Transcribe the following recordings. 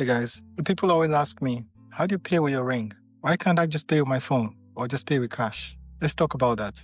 Hey guys, the people always ask me, how do you pay with your ring? Why can't I just pay with my phone or just pay with cash? Let's talk about that.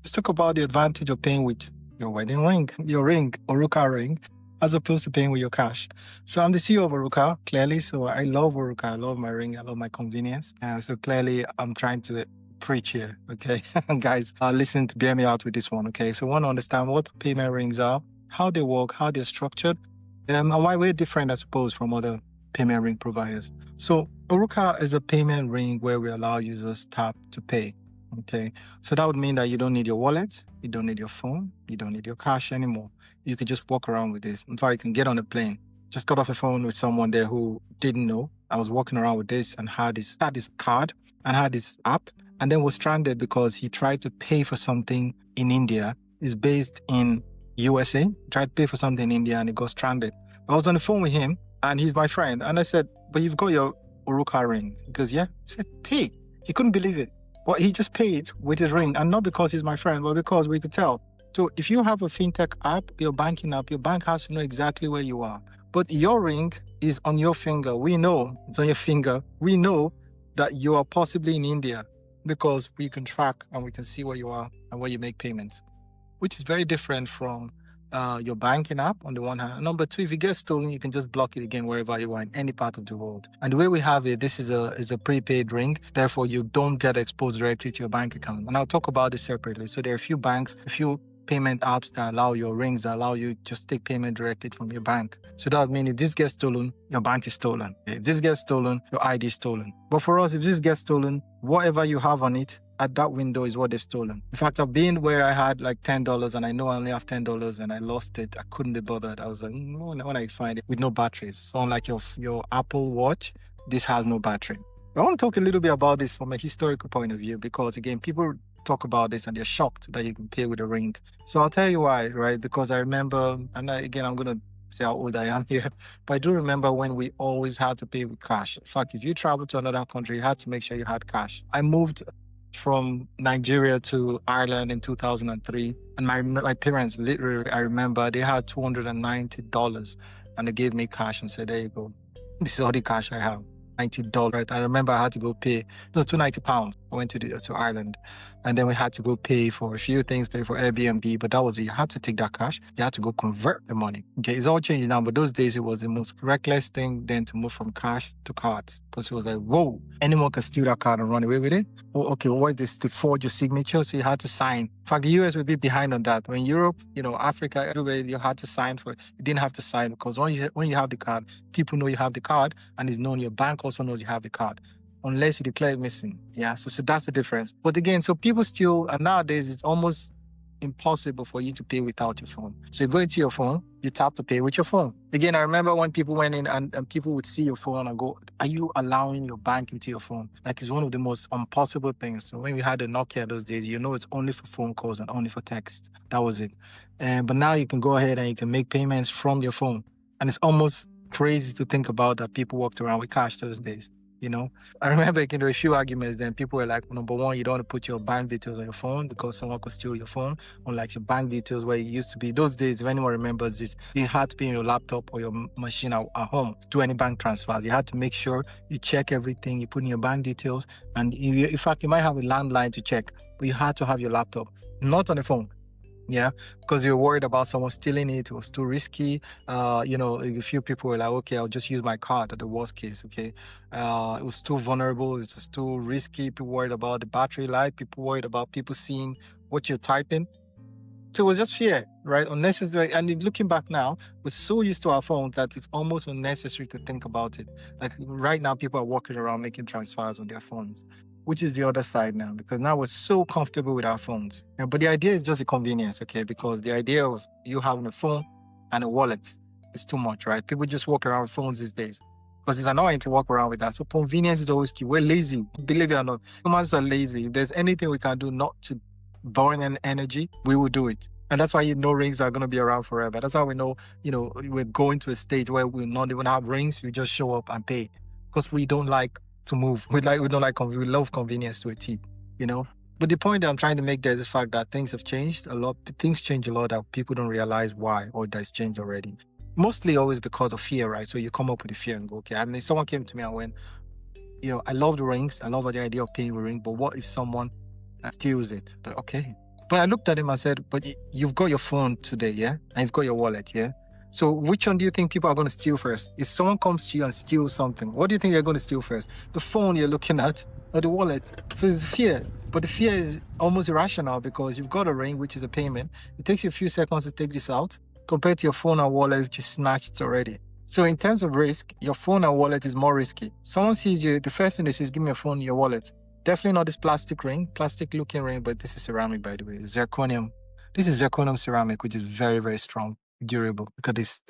Let's talk about the advantage of paying with your wedding ring, your ring, Oruka ring, as opposed to paying with your cash. So I'm the CEO of Oruka, clearly. So I love Oruka. I love my ring. I love my convenience. So clearly I'm trying to preach here. Okay. Guys, listen to bear me out with this one. Okay. So I want to understand what payment rings are, how they work, how they're structured, and why we're different, I suppose, from other payment ring providers. So Oruka is a payment ring where we allow users tap to pay. Okay. So that would mean that you don't need your wallet, you don't need your phone, you don't need your cash anymore. You can just walk around with this. In fact, you can get on a plane. Just got off a phone with someone there who didn't know. I was walking around with this and had this card and had this app, and then was stranded because he tried to pay for something in India. It's based in USA. Tried to pay for something in India and he got stranded. I was on the phone with him and he's my friend. And I said, but you've got your Uruka ring. He goes, yeah. I said, pay. He couldn't believe it. But he just paid with his ring. And not because he's my friend, but because we could tell. So if you have a fintech app, your banking app, your bank has to know exactly where you are. But your ring is on your finger. We know it's on your finger. We know that you are possibly in India because we can track and we can see where you are and where you make payments, which is very different from your banking app on the one hand. Number two, if it gets stolen, you can just block it again wherever you are in any part of the world. And the way we have it, this is a prepaid ring. Therefore, you don't get exposed directly to your bank account. And I'll talk about this separately. So there are a few banks, a few payment apps that allow your rings, that allow you just take payment directly from your bank. So that would mean if this gets stolen, your bank is stolen. If this gets stolen, your ID is stolen. But for us, if this gets stolen, whatever you have on it, at that window is what they've stolen. In fact, I've been where I had like $10 and I know I only have $10 and I lost it. I couldn't be bothered. I was like, when I find it with no batteries. So unlike your Apple Watch, this has no battery. I want to talk a little bit about this from a historical point of view because again, people talk about this and they're shocked that you can pay with a ring. So I'll tell you why, right? Because I remember, and again, I'm going to say how old I am here, but I do remember when we always had to pay with cash. In fact, if you travel to another country, you had to make sure you had cash. I moved from Nigeria to Ireland in 2003. And my parents, literally, I remember they had $290 and they gave me cash and said, there you go. This is all the cash I have. $90, right? I remember I had to go pay, no, £290. I went to Ireland. And then we had to go pay for a few things, pay for Airbnb, but that was it. You had to take that cash. You had to go convert the money. Okay, it's all changing now, but those days it was the most reckless thing then to move from cash to cards. Because it was like, whoa, anyone can steal that card and run away with it. Oh, okay, what is this? To forge your signature? So you had to sign. In fact, the US would be behind on that. When Europe, Africa, everywhere, you had to sign for it. You didn't have to sign because when you have the card, people know you have the card and it's known your bank also knows you have the card. Unless you declare it missing. Yeah, so that's the difference. But again, so people still, and nowadays it's almost impossible for you to pay without your phone. So you go into your phone, you tap to pay with your phone. Again, I remember when people went in and people would see your phone and go, are you allowing your bank into your phone? Like it's one of the most impossible things. So when we had a Nokia those days, it's only for phone calls and only for text. That was it. But now you can go ahead and you can make payments from your phone. And it's almost crazy to think about that people walked around with cash those days. I remember there were a few arguments then. People were like, number one, you don't want to put your bank details on your phone because someone could steal your phone. Unlike your bank details where it used to be. Those days, if anyone remembers this, you had to be on your laptop or your machine at home to do any bank transfers. You had to make sure you check everything, you put in your bank details. And in fact, you might have a landline to check, but you had to have your laptop, not on the phone. Yeah, because you're worried about someone stealing it. It was too risky. A few people were like, okay, I'll just use my card at the worst case. Okay. It was too vulnerable. It was too risky. People worried about the battery life. People worried about people seeing what you're typing. So it was just fear, right? Unnecessary. And looking back now, we're so used to our phones that it's almost unnecessary to think about it. Like right now, people are walking around making transfers on their phones, which is the other side now, because now we're so comfortable with our phones. But the idea is just the convenience, okay? Because the idea of you having a phone and a wallet is too much, right? People just walk around with phones these days because it's annoying to walk around with that. So convenience is always key. We're lazy, believe it or not. Humans are lazy. If there's anything we can do not to burn an energy, we will do it. And that's why rings are going to be around forever. That's how we know, we're going to a stage where we'll not even have rings. We just show up and pay because we don't like to move. We love convenience to a T, But the point that I'm trying to make there is the fact that things have changed a lot. Things change a lot that people don't realize why or that's changed already. mostly always because of fear, right? So you come up with the fear and go, okay. I mean, someone came to me and went, I love the rings. I love the idea of paying with a ring, but what if someone steals it? Okay. But I looked at him and said, but you've got your phone today, yeah? And you've got your wallet, yeah? So which one do you think people are going to steal first? If someone comes to you and steals something, what do you think they're going to steal first? The phone you're looking at or the wallet? So it's fear. But the fear is almost irrational because you've got a ring, which is a payment. It takes you a few seconds to take this out compared to your phone and wallet, which is snatched already. So in terms of risk, your phone and wallet is more risky. Someone sees you, the first thing they say is, give me your phone and your wallet. Definitely not this plastic looking ring, but this is ceramic, by the way, zirconium. This is zirconium ceramic, which is very, very strong, durable, because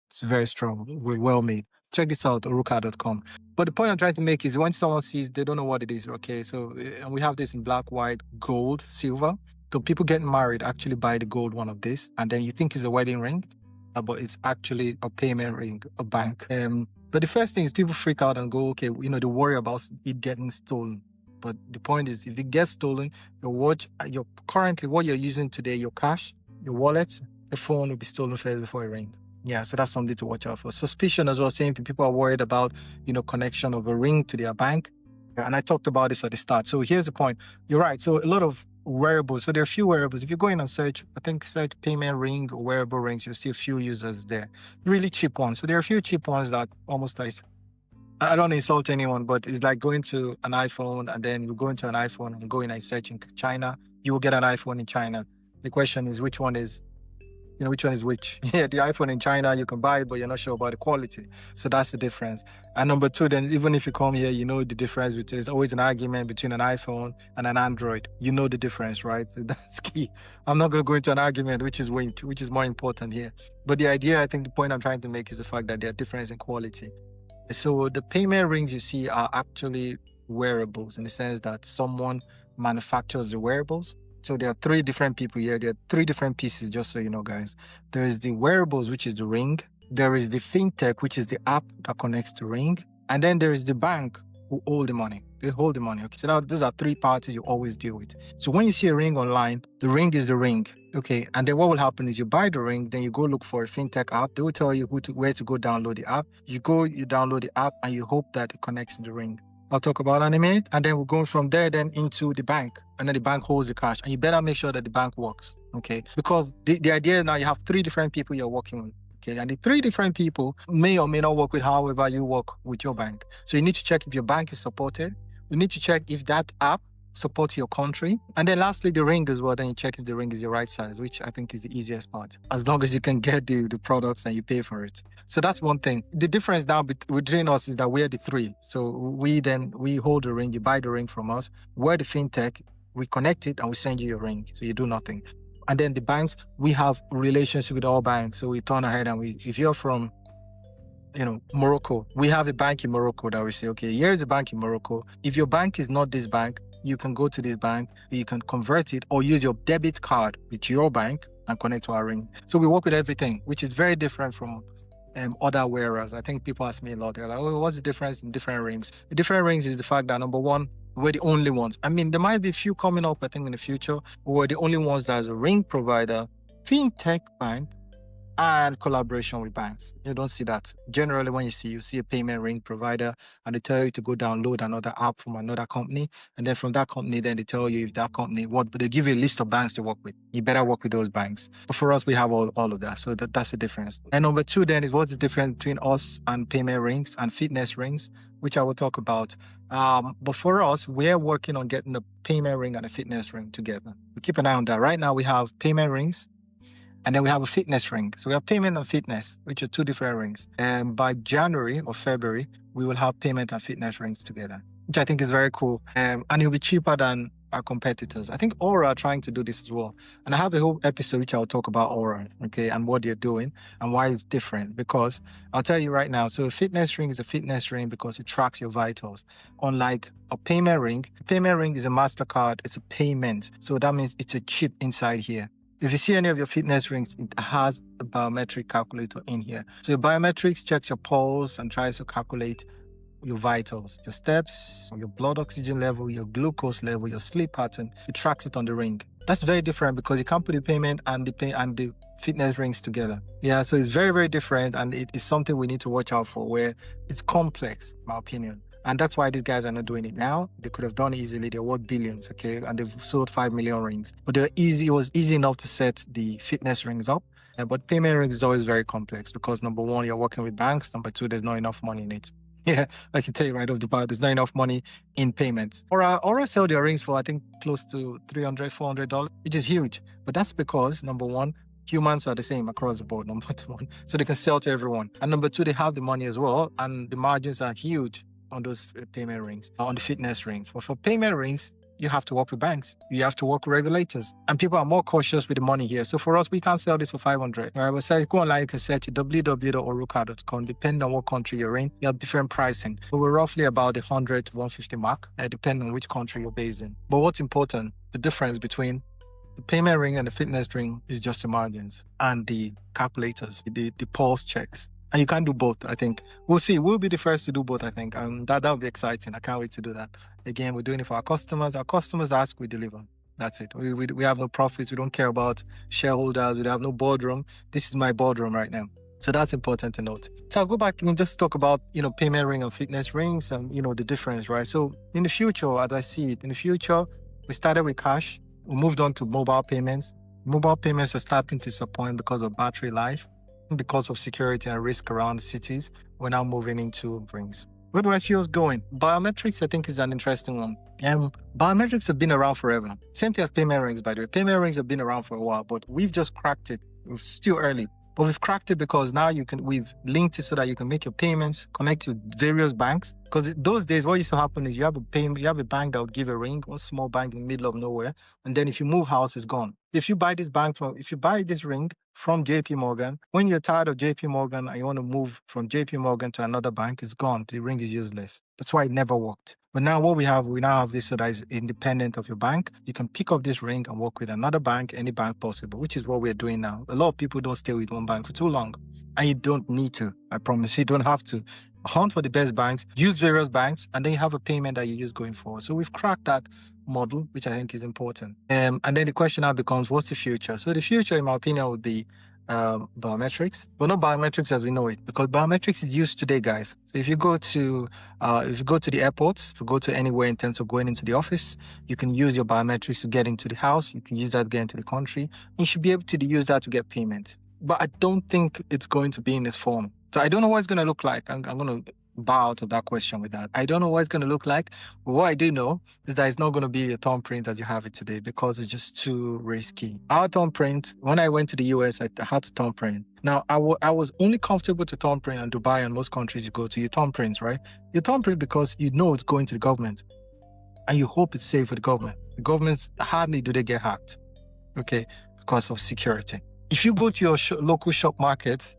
it's very strong, well made. Check this out, oruka.com. But the point I'm trying to make is when someone sees, they don't know what it is, okay? So and we have this in black, white, gold, silver. So people getting married actually buy the gold one of this, and then you think it's a wedding ring, but it's actually a payment ring, a bank. But the first thing is people freak out and go, okay, they worry about it getting stolen. But the point is, if it gets stolen, your watch, currently what you're using today, your cash, your wallet, the phone will be stolen first before it rings. Yeah, so that's something to watch out for. Suspicion as well, same thing. People are worried about, connection of a ring to their bank. And I talked about this at the start. So here's the point. You're right. So a lot of wearables. So there are a few wearables. If you go in and search payment ring or wearable rings, you'll see a few users there. Really cheap ones. So there are a few cheap ones that almost like, I don't insult anyone, but it's like going to an iPhone and then you go into an iPhone and go in and search in China. You will get an iPhone in China. The question is which one is which. Yeah, the iPhone in China, you can buy it, but you're not sure about the quality. So that's the difference. And number two, then even if you come here, you know the difference between, there's always an argument between an iPhone and an Android. You know the difference, right? So that's key. I'm not going to go into an argument, which is more important here. But the idea, I think the point I'm trying to make is the fact that there are differences in quality. So the payment rings you see are actually wearables in the sense that someone manufactures the wearables. So there are three different people here. There are three different pieces, just so you know, guys. There is the wearables, which is the ring. There is the fintech, which is the app that connects to ring. And then there is the bank who hold the money. They hold the money. Okay, so now those are three parties you always deal with. So when you see a ring online, the ring is the ring. Okay, and then what will happen is you buy the ring, then you go look for a fintech app. They will tell you where to go download the app. You download the app, and you hope that it connects to the ring. I'll talk about that in a minute. And then we'll go from there then into the bank. And then the bank holds the cash. And you better make sure that the bank works. Okay. Because the idea now, you have three different people you're working with. Okay. And the three different people may or may not work with however you work with your bank. So you need to check if your bank is supported. You need to check if that app supports your country. And then lastly, the ring as well. Then you check if the ring is the right size, which I think is the easiest part. As long as you can get the products and you pay for it. So that's one thing. The difference now between us is that we're the three. So we hold the ring, you buy the ring from us. We're the fintech, we connect it and we send you your ring. So you do nothing. And then the banks, we have relationship with all banks. So we turn ahead and if you're from Morocco, we have a bank in Morocco that we say, okay, here's a bank in Morocco. If your bank is not this bank, you can go to this bank, you can convert it or use your debit card with your bank and connect to our ring. So we work with everything, which is very different from other wearers. I think people ask me a lot. They're like, oh, what's the difference in different rings? The different rings is the fact that, number one, we're the only ones. I mean, there might be a few coming up, I think, in the future. We're the only ones that has a ring provider, fintech bank, and collaboration with banks. You don't see that. Generally, when you see a payment ring provider and they tell you to go download another app from another company. And then from that company, then they tell you if that company, but they give you a list of banks to work with. You better work with those banks. But for us, we have all of that. So that's the difference. And number two then is what's the difference between us and payment rings and fitness rings, which I will talk about. But for us, we're working on getting the payment ring and a fitness ring together. We keep an eye on that. Right now, we have payment rings. And then we have a fitness ring. So we have payment and fitness, which are two different rings. And by January or February, we will have payment and fitness rings together, which I think is very cool. And it'll be cheaper than our competitors. I think Aura are trying to do this as well. And I have a whole episode which I'll talk about Aura, okay, and what they're doing and why it's different. Because I'll tell you right now, so a fitness ring is a fitness ring because it tracks your vitals. Unlike a payment ring is a MasterCard, it's a payment. So that means it's a chip inside here. If you see any of your fitness rings, it has a biometric calculator in here. So your biometrics checks your pulse and tries to calculate your vitals, your steps, your blood oxygen level, your glucose level, your sleep pattern. It tracks it on the ring. That's very different because you can't put the payment and the fitness rings together. Yeah, so it's very, very different, and it is something we need to watch out for, where it's complex, in my opinion. And that's why these guys are not doing it now. They could have done it easily. They're worth billions, okay? And they've sold 5 million rings. But it was easy enough to set the fitness rings up. But payment rings is always very complex because number one, you're working with banks. Number two, there's not enough money in it. Yeah, I can tell you right off the bat, there's not enough money in payments. Aura sell their rings for, I think, close to $300, $400, which is huge. But that's because, number one, humans are the same across the board, number one. So they can sell to everyone. And number two, they have the money as well. And the margins are huge on those payment rings, on the fitness rings. But for payment rings, you have to work with banks. You have to work with regulators. And people are more cautious with the money here. So for us, we can't sell this for 500. All right, but say, go online, you can search it, www.oruka.com. Depending on what country you're in, you have different pricing. But we're roughly about the 100 to 150 mark, depending on which country you're based in. But what's important, the difference between the payment ring and the fitness ring is just the margins and the calculators, the pulse checks. And you can't do both, I think. We'll see. We'll be the first to do both, I think. That'll be exciting. I can't wait to do that. Again, we're doing it for our customers. Our customers ask, we deliver. That's it. We have no profits. We don't care about shareholders. We have no boardroom. This is my boardroom right now. So that's important to note. So I'll go back and just talk about, payment ring and fitness rings and, the difference, right? So in the future, as I see it, in the future, we started with cash. We moved on to mobile payments. Mobile payments are starting to disappoint because of battery life. Because of security and risk around the cities, we're now moving into rings. Where do I see us going? Biometrics, I think, is an interesting one. Biometrics have been around forever. Same thing as payment rings, by the way. Payment rings have been around for a while, but we've just cracked it. It's still early. But we've cracked it because now we've linked it so that you can make your payments, connect to various banks. Because those days, what used to happen is you have a bank that would give a ring, one small bank in the middle of nowhere, and then if you move house, it's gone. If you buy this ring from JP Morgan, when you're tired of JP Morgan and you want to move from JP Morgan to another bank, it's gone. The ring is useless. That's why it never worked. But now we now have this so that is independent of your bank. You can pick up this ring and work with another bank, any bank possible, which is what we're doing now. A lot of people don't stay with one bank for too long. And you don't need to. I promise you don't have to. Hunt for the best banks, use various banks, and then you have a payment that you use going forward. So we've cracked that model, which I think is important. And then the question now becomes, what's the future? So the future, in my opinion, would be biometrics, but not biometrics as we know it, because biometrics is used today, guys. So if you go to the airports, if you go to anywhere in terms of going into the office, you can use your biometrics to get into the house. You can use that to get into the country. You should be able to use that to get payment. But I don't think it's going to be in this form. So I don't know what it's going to look like. I'm going to bow out of that question with that. I don't know what it's going to look like. But what I do know is that it's not going to be a thumb print as you have it today because it's just too risky. Our thumb print, when I went to the US, I had to thumb print. Now, I was only comfortable to thumb print in Dubai and most countries you go to. You thumb print, right? You thumb print because you know it's going to the government. And you hope it's safe for the government. The governments, hardly do they get hacked, okay, because of security. If you go to your local shop market,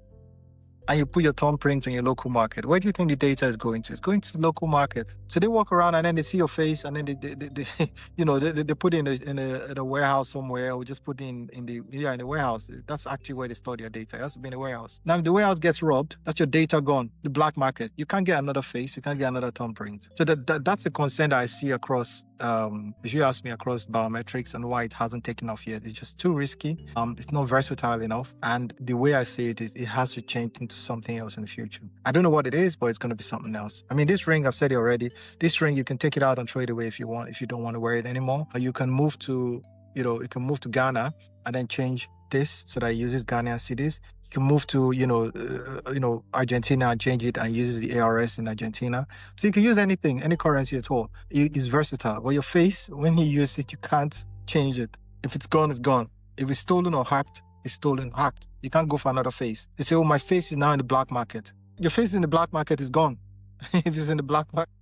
and you put your thumb print in your local market, where do you think the data is going to? It's going to the local market. So they walk around and then they see your face and then they put it in a warehouse somewhere, or just put it in the warehouse. That's actually where they store their data. It has to be in the warehouse. Now, if the warehouse gets robbed, that's your data gone. The black market. You can't get another face. You can't get another thumb print. So that's a concern that I see across, if you ask me, across biometrics and why it hasn't taken off yet. It's just too risky. It's not versatile enough. And the way I see it is it has to change into something else in the future. I don't know what it is, but it's going to be something else. I mean, this ring, I've said it already, this ring, you can take it out and throw it away if you want, if you don't want to wear it anymore. Or you can move to, you can move to Ghana and then change this so that it uses Ghanaian cedis. You can move to, Argentina and change it and uses the ARS in Argentina. So you can use anything, any currency at all. It's versatile. But your face, when you use it, you can't change it. If it's gone, it's gone. If it's stolen or hacked, it's stolen, hacked. You can't go for another face. You say, oh, my face is now in the black market. Your face in the black market is gone. If it's in the black market,